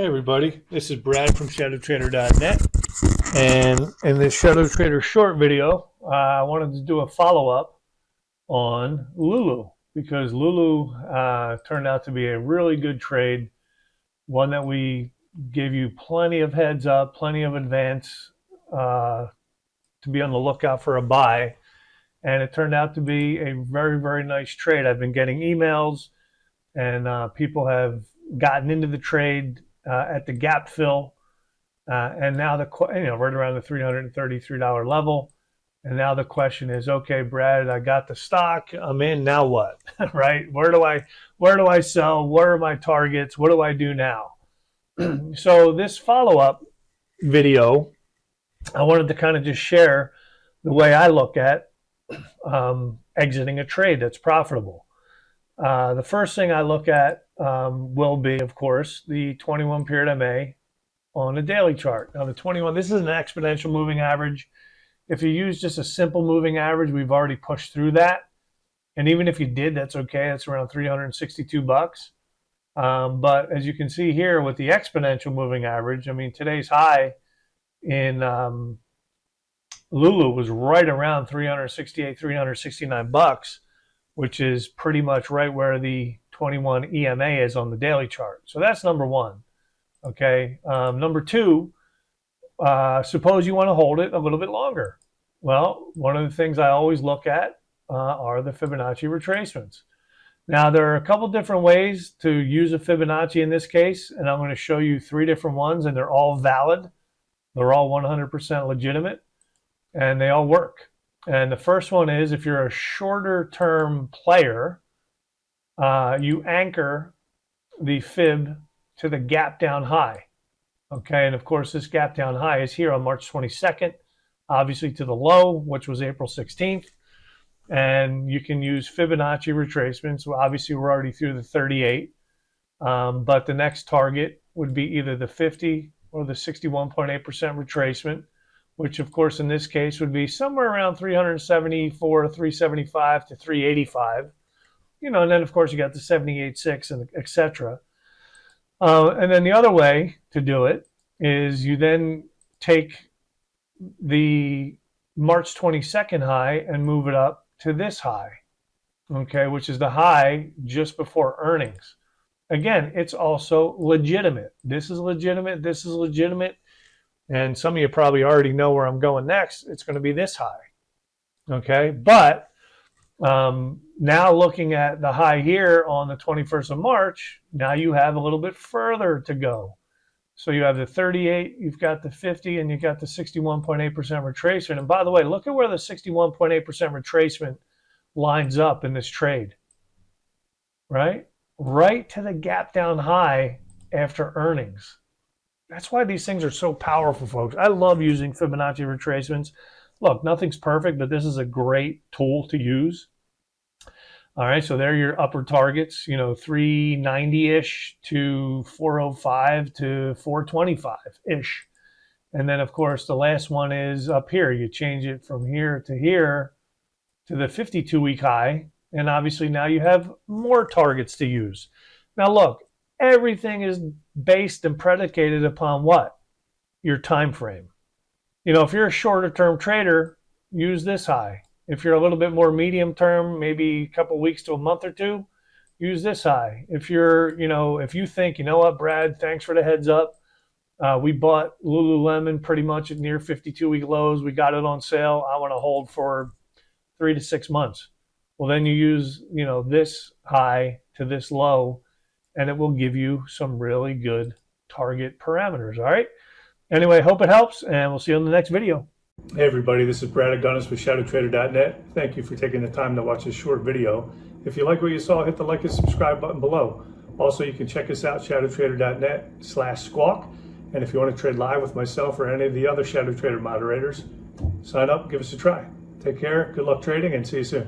Hey everybody, this is Brad from ShadowTrader.net, and in this Shadow Trader short video, I wanted to do a follow-up on Lulu, because Lulu turned out to be a really good trade, one that we gave you plenty of heads up, plenty of advance to be on the lookout for a buy, and it turned out to be a very, very nice trade. I've been getting emails, and people have gotten into the trade at the gap fill, and now right around the $333 level. And now the question is, okay, Brad, I got the stock, I'm in, now what? Right? Where do I sell? What are my targets? What do I do now? So this follow-up video, I wanted to kind of just share the way I look at exiting a trade that's profitable. The first thing I look at will be, of course, the 21 period MA on a daily chart. Now the 21, this is an exponential moving average. If you use just a simple moving average, we've already pushed through that. And even if you did, that's okay. That's around 362 bucks. But as you can see here with the exponential moving average, I mean, today's high in Lulu was right around 368, 369 bucks, which is pretty much right where the 21 EMA is on the daily chart. So that's number one. Okay. Number two, suppose you want to hold it a little bit longer. Well, one of the things I always look at are the Fibonacci retracements. Now, there are a couple different ways to use a Fibonacci in this case, and I'm going to show you three different ones, and they're all valid. They're all 100% legitimate, and they all work. And the first one is, if you're a shorter term player, you anchor the fib to the gap down high. Okay, and of course this gap down high is here on March 22nd, obviously to the low, which was April 16th. And you can use Fibonacci retracements. Well, obviously we're already through the 38, but the next target would be either the 50 or the 61.8% retracement, which of course in this case would be somewhere around 374, 375 to 385. You know, and then of course you got the 78.6 and etc. And then the other way to do it is you then take the March 22nd high and move it up to this high, okay, which is the high just before earnings. Again, it's also legitimate. This is legitimate. This is legitimate. And some of you probably already know where I'm going next. It's going to be this high, okay? But now looking at the high here on the 21st of March, now you have a little bit further to go. So you have the 38, you've got the 50, and you've got the 61.8% retracement. And by the way, look at where the 61.8% retracement lines up in this trade, right? Right to the gap down high after earnings. That's why these things are so powerful, folks. I love using Fibonacci retracements. Look, nothing's perfect, but this is a great tool to use. All right, so there are your upper targets, you know, 390-ish to 405 to 425-ish. And then, of course, the last one is up here. You change it from here to the 52-week high, and obviously now you have more targets to use. Now, look, everything is based and predicated upon what? Your time frame. You know, if you're a shorter term trader, use this high. If you're a little bit more medium term, maybe a couple weeks to a month or two, use this high. If you're, you know, if you think, you know what, Brad, thanks for the heads up. We bought Lululemon pretty much at near 52-week lows. We got it on sale. I want to hold for 3 to 6 months. Well, then you use, you know, this high to this low, and it will give you some really good target parameters. All right. Anyway, hope it helps, and we'll see you on the next video. Hey everybody, this is Brad Agunis with ShadowTrader.net. Thank you for taking the time to watch this short video. If you like what you saw, hit the like and subscribe button below. Also, you can check us out, ShadowTrader.net/squawk. And if you want to trade live with myself or any of the other Shadow Trader moderators, sign up, give us a try. Take care, good luck trading, and see you soon.